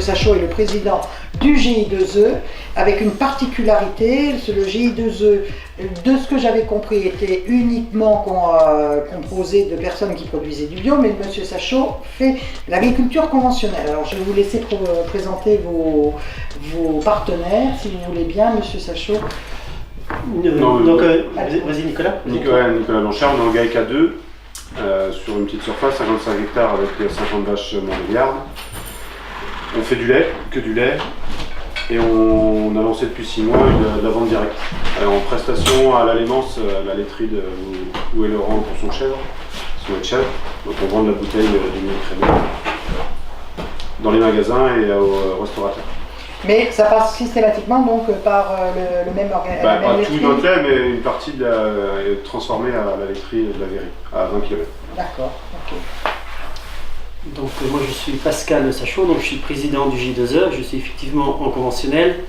Sachot est le président du GI2E, avec une particularité, le GI2E, de ce que j'avais compris, était uniquement composé de personnes qui produisaient du bio, mais M. Sachot fait l'agriculture conventionnelle. Alors je vais vous laisser présenter vos partenaires, si vous voulez bien, M. Sachot. Vas-y Nicolas. Nicolas Blanchard, on est en GAECA 2, sur une petite surface, 55 hectares avec 50 vaches montbéliardes. On fait du lait, que du lait, et on a lancé depuis 6 mois la vente directe. En prestation à l'Allémance, la laiterie où est Laurent pour son chèvre, son lait de chèvre. Donc on vend de la bouteille du miel crémeux dans les magasins et aux restaurateurs. Mais ça passe systématiquement donc par le même organisme. Pas tout notre lait, mais une partie est transformée à la laiterie de la Véry, à 20 km. D'accord, ok. Donc moi je suis Pascal Sachot, donc je suis président du J2E, je suis effectivement en conventionnel,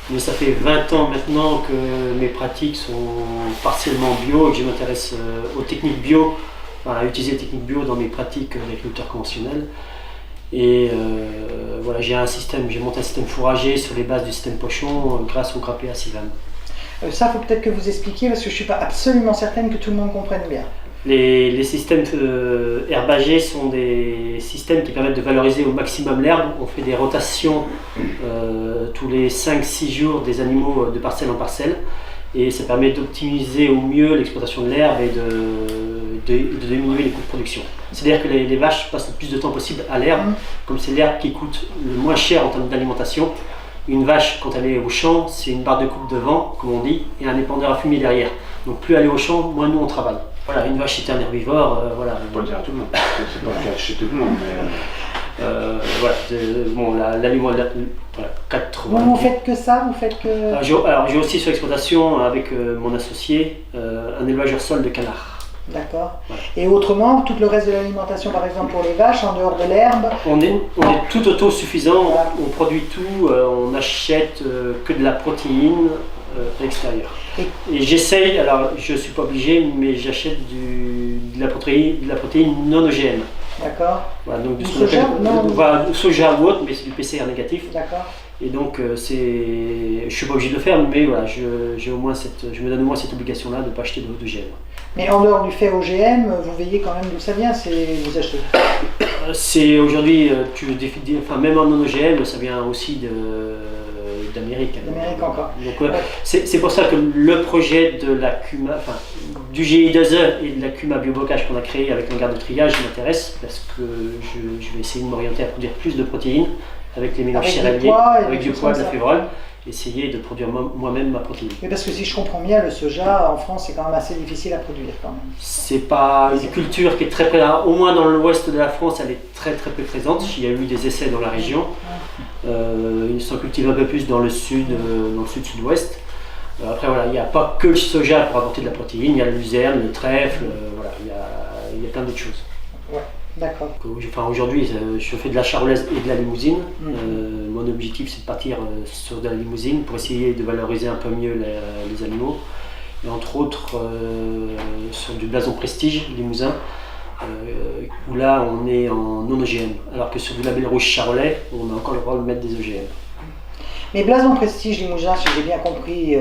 mais ça fait 20 ans maintenant que mes pratiques sont partiellement bio et que je m'intéresse aux techniques bio, à utiliser les techniques bio dans mes pratiques d'agriculteur conventionnel. Et voilà, j'ai monté un système fourrager sur les bases du système pochon grâce au grappé à Sivan. Ça, il faut peut-être que vous expliquiez parce que je ne suis pas absolument certaine que tout le monde comprenne bien. Les systèmes herbagés sont des systèmes qui permettent de valoriser au maximum l'herbe. On fait des rotations tous les 5-6 jours des animaux de parcelle en parcelle. Et ça permet d'optimiser au mieux l'exploitation de l'herbe et de diminuer les coûts de production. C'est-à-dire que les vaches passent le plus de temps possible à l'herbe, comme c'est l'herbe qui coûte le moins cher en termes d'alimentation. Une vache, quand elle est au champ, c'est une barre de coupe devant, comme on dit, et un épandeur à fumier derrière. Donc plus elle est au champ, moins nous on travaille. Voilà, une vache c'est un herbivore, voilà. On peut le dire à tout le monde, c'est pas le cas chez tout le monde, mais... voilà, l'aliment, voilà, 80. Vous faites que ça, vous faites que... Alors j'ai aussi sur l'exploitation avec mon associé un élevage sol de canards. D'accord. Voilà. Et autrement, tout le reste de l'alimentation, par exemple pour les vaches, en dehors de l'herbe? On est tout autosuffisant, voilà. On produit tout, on n'achète que de la protéine à l'extérieur. Et j'essaye, alors je ne suis pas obligé, mais j'achète de la protéine non OGM. D'accord. Voilà, donc du soja, soja ou autre, mais c'est du PCR négatif. D'accord. Et donc je ne suis pas obligé de le faire, mais voilà, je me donne au moins cette obligation-là de ne pas acheter d'OGM. Mais en dehors du fait OGM, vous veillez quand même d'où ça vient, vous achetez? C'est aujourd'hui, même en non-OGM, ça vient aussi d'Amérique. D'Amérique encore. Donc ouais. C'est pour ça que le projet de la CUMA, du GI2E et de la CUMA Biobocage qu'on a créé avec un garde de triage m'intéresse, parce que je vais essayer de m'orienter à produire plus de protéines avec les mélanges céréaliers, avec du poids, de la févrole. Essayer de produire moi-même ma protéine. Mais parce que si je comprends bien, le soja en France c'est quand même assez difficile à produire quand même. C'est pas une culture qui est très présente, au moins dans l'ouest de la France elle est très très peu présente. Il y a eu des essais dans la région. Il s'en cultive un peu plus dans le sud, sud-ouest. Après voilà, il n'y a pas que le soja pour apporter de la protéine, il y a le luzerne, le trèfle, voilà, il y a plein d'autres choses. Ouais. D'accord. Aujourd'hui, je fais de la charolaise et de la limousine. Mon objectif, c'est de partir sur de la limousine pour essayer de valoriser un peu mieux les animaux. Et entre autres, sur du blason prestige limousin, où là, on est en non-OGM. Alors que sur du label rouge charolais, on a encore le droit de mettre des OGM. Mais blason prestige Limousin, si j'ai bien compris,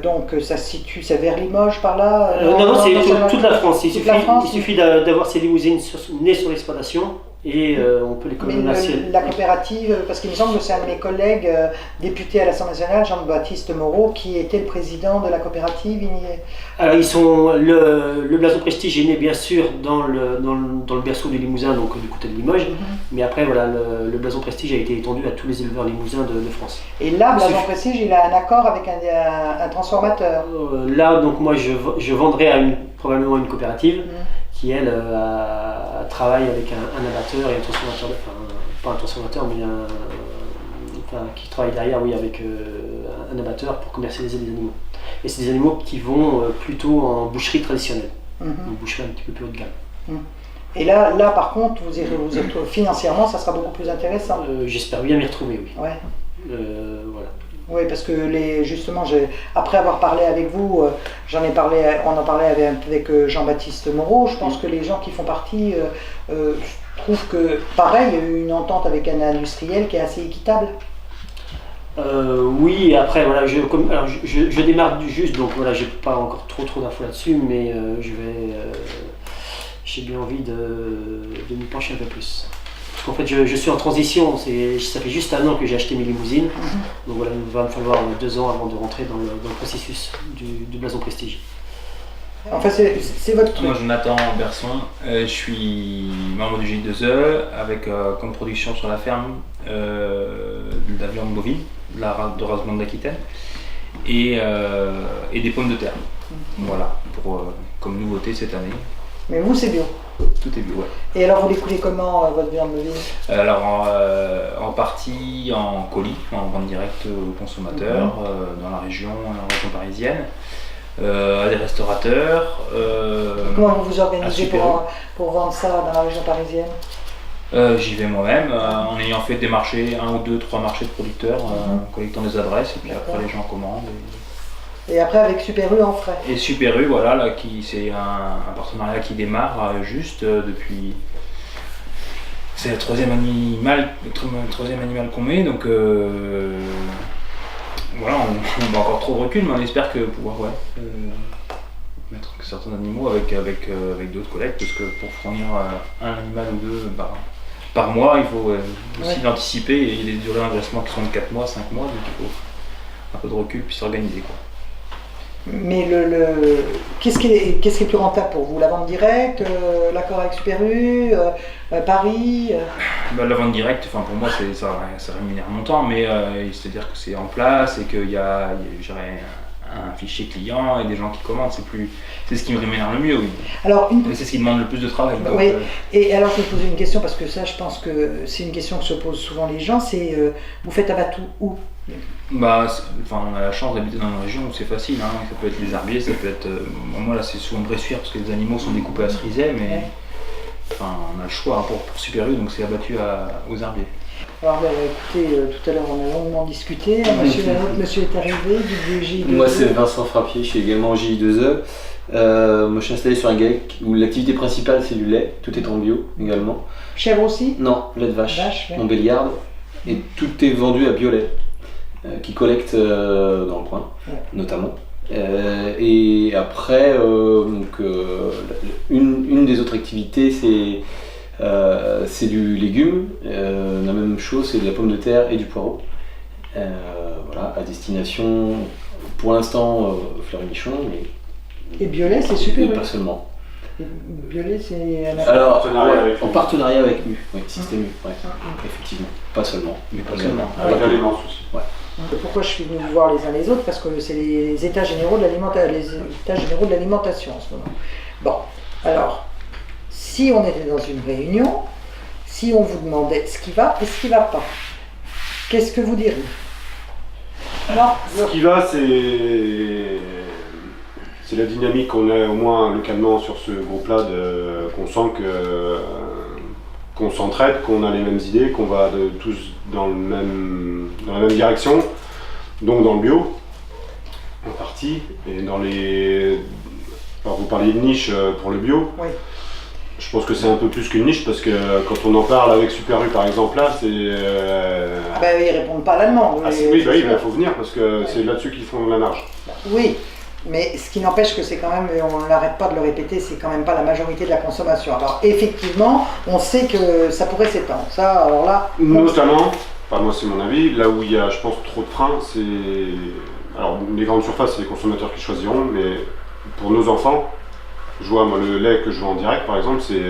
donc ça se situe, c'est vers Limoges par là? Non, c'est toute la France. Il suffit d'avoir ces limousines nées sur l'exploitation et on peut les commercialiser. Mais la coopérative, parce qu'il me semble que c'est un de mes collègues député à l'Assemblée nationale, Jean-Baptiste Moreau, qui était le président de la coopérative. Alors le blason prestige est né bien sûr dans le berceau du Limousin, donc du côté de Limoges, mais après voilà, le blason prestige a été étendu à tous les éleveurs limousins de France. Et là, blason prestige, il a un accord avec un transformateur. Là, donc moi je vendrai à probablement une coopérative qui elle travaille avec un abatteur et un transformateur, pas un transformateur mais qui travaille derrière, oui, avec un abatteur pour commercialiser des animaux. Et c'est des animaux qui vont plutôt en boucherie traditionnelle, une boucherie un petit peu plus haut de gamme. Et là par contre, vous êtes financièrement, ça sera beaucoup plus intéressant. J'espère bien m'y retrouver, oui. Ouais. Voilà. Oui, parce que justement, après avoir parlé avec vous, on en parlait avec Jean-Baptiste Moreau. Je pense que les gens qui font partie trouve que, pareil, il y a eu une entente avec un industriel qui est assez équitable. Oui, et après, voilà, je démarre juste, donc voilà, j'ai pas encore trop d'infos là-dessus, mais j'ai bien envie de m'y pencher un peu plus. Parce qu'en fait, je suis en transition, ça fait juste 1 an que j'ai acheté mes limousines, donc voilà, il va me falloir 2 ans avant de rentrer dans le processus du blason Prestige. Enfin, c'est votre truc. Moi, Jonathan Berson, je suis membre du GI2E avec comme production sur la ferme de la viande bovine, de race blanc d'Aquitaine et des pommes de terre. Voilà, comme nouveauté cette année. Mais vous, c'est bio. Tout est bio, ouais. Et alors, vous les coulez comment, votre viande bovine? Alors, en partie en colis, en vente directe aux consommateurs dans la région parisienne. À des restaurateurs. Comment vous vous organisez pour vendre ça dans la région parisienne? J'y vais moi-même, en ayant fait des marchés, 1 ou 2, 3 marchés de producteurs, en collectant des adresses, et puis après les gens commandent. Et après avec Super U en frais. Et Super U, voilà, là, c'est un partenariat qui démarre juste depuis. C'est le troisième animal qu'on met, donc voilà, on a encore trop de recul, mais on espère que pouvoir mettre certains animaux avec d'autres collègues, parce que pour fournir un animal ou 2 par mois, il faut aussi l'anticiper, et il y a des durées d'engraissement qui sont de 4 mois, 5 mois, donc il faut un peu de recul puis s'organiser, quoi. Mais qu'est-ce qui est plus rentable pour vous? La vente directe, l'accord avec Super U, Paris La vente directe, pour moi, ça rémunère longtemps, mais c'est-à-dire que c'est en place et qu'il y a un fichier client et des gens qui commandent, c'est ce qui me rémunère le mieux, oui. Alors, c'est ce qui demande le plus de travail. Donc, oui, et alors je vais poser une question, parce que ça, je pense que c'est une question que se posent souvent les gens, c'est vous faites abattre où? On a la chance d'habiter dans une région où c'est facile, ça peut être les herbiers, ça peut être. Moi là c'est souvent Bressuire parce que les animaux sont découpés à Cerizay, mais on a le choix pour Super U, donc c'est abattu aux herbiers. Alors écoutez, tout à l'heure on a longuement discuté, monsieur est arrivé du GI2E. Moi c'est Vincent Frappier, je suis également au GI2E. Moi je suis installé sur un GAEC où l'activité principale c'est du lait, tout est en bio également. Chèvre aussi? Non, lait de vache, Montbéliarde, et tout est vendu à Biolay. Qui collectent dans le coin, notamment. Et après, une des autres activités, c'est du légume. La même chose, c'est de la pomme de terre et du poireau. Voilà, à destination, pour l'instant, Fleury-Michon. Et Biolay, c'est Super U. Et pas seulement. Biolay, c'est en partenariat avec U, Système U, effectivement. Pas seulement. Mais pas seulement. Avec l'alliance aussi. Ouais. Pourquoi je suis venu vous voir les uns les autres? Parce que c'est les états généraux de l'alimentation en ce moment. Bon, alors, si on était dans une réunion, si on vous demandait ce qui va et ce qui ne va pas, qu'est-ce que vous diriez? Alors, ce qui va, c'est la dynamique qu'on a au moins localement sur ce groupe-là, qu'on sent qu'on s'entraide, qu'on a les mêmes idées, qu'on va tous dans la même direction, donc dans le bio, en partie, et dans les... Alors vous parliez de niche pour le bio, oui. Je pense que c'est un peu plus qu'une niche, parce que quand on en parle avec Super U par exemple, là, c'est... Ah ben ils répondent pas à l'allemand. Oui, il faut venir, parce que c'est là-dessus qu'ils font la marge. Oui. Mais ce qui n'empêche que c'est quand même, on n'arrête pas de le répéter, c'est quand même pas la majorité de la consommation. Alors effectivement, on sait que ça pourrait s'étendre. Ça, alors là... Notamment, moi c'est mon avis, là où il y a, je pense, trop de freins, c'est... Alors les grandes surfaces, c'est les consommateurs qui choisiront, mais pour nos enfants, je vois, moi, le lait que je vends en direct, par exemple, c'est...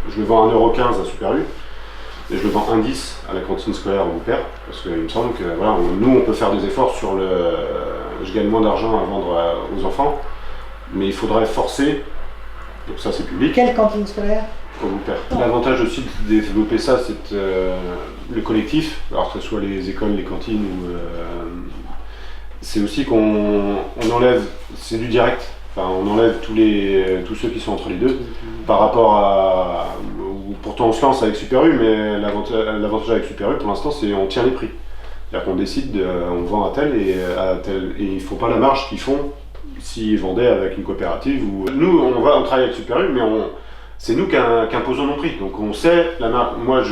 je le vends 1,15 € à Super U, et je le vends 1,10 € à la cantine scolaire au père, parce qu'il me semble que, voilà, nous, on peut faire des efforts sur le... Je gagne moins d'argent à vendre aux enfants, mais il faudrait forcer, donc ça c'est public. Quelle cantine scolaire? Au père. L'avantage aussi de développer ça, c'est le collectif, alors que ce soit les écoles, les cantines, ou... c'est aussi qu'on enlève, c'est du direct. Enfin, on enlève tous ceux qui sont entre les deux par rapport à... Pourtant on se lance avec Super U, mais l'avantage avec Super U pour l'instant c'est on tient les prix. C'est-à-dire qu'on décide, on vend à tel et il ne faut pas la marge qu'ils font s'ils vendaient avec une coopérative. Nous on travaille avec Super U, mais c'est nous qui imposons nos prix. Donc on sait, la marque, moi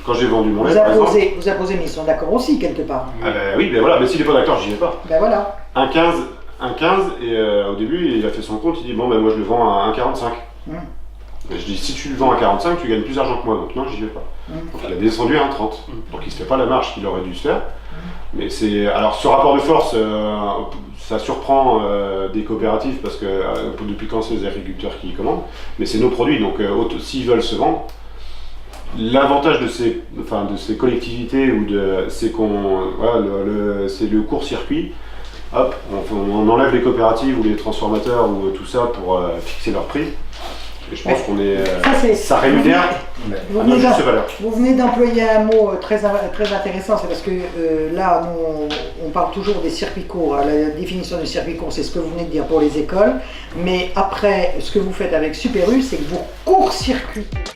quand j'ai vendu mon lait, Vous par exemple, imposez, mais ils sont d'accord aussi quelque part. ah ben oui, ben voilà, mais s'il n'est pas d'accord, j'y vais pas. Ben voilà. Un 15 et au début il a fait son compte, il dit bon ben moi je le vends à 1,45. Et je dis si tu le vends à 45, tu gagnes plus d'argent que moi, donc non, j'y vais pas. Donc il a descendu à 1,30. Donc il se fait pas la marge qu'il aurait dû se faire. Mais c'est. Alors ce rapport de force, ça surprend des coopératives parce que depuis quand c'est les agriculteurs qui commandent, mais c'est nos produits, donc s'ils veulent se vendre, l'avantage de ces collectivités c'est qu'on c'est le court-circuit. Hop, on enlève les coopératives ou les transformateurs ou tout ça pour fixer leur prix. Et je pense qu'on est. Ça rémunère à notre juste valeur. Vous venez d'employer un mot très intéressant, c'est parce que là, nous, on parle toujours des circuits courts. La définition du circuit court, c'est ce que vous venez de dire pour les écoles. Mais après, ce que vous faites avec Super U, c'est que vous court-circuitez.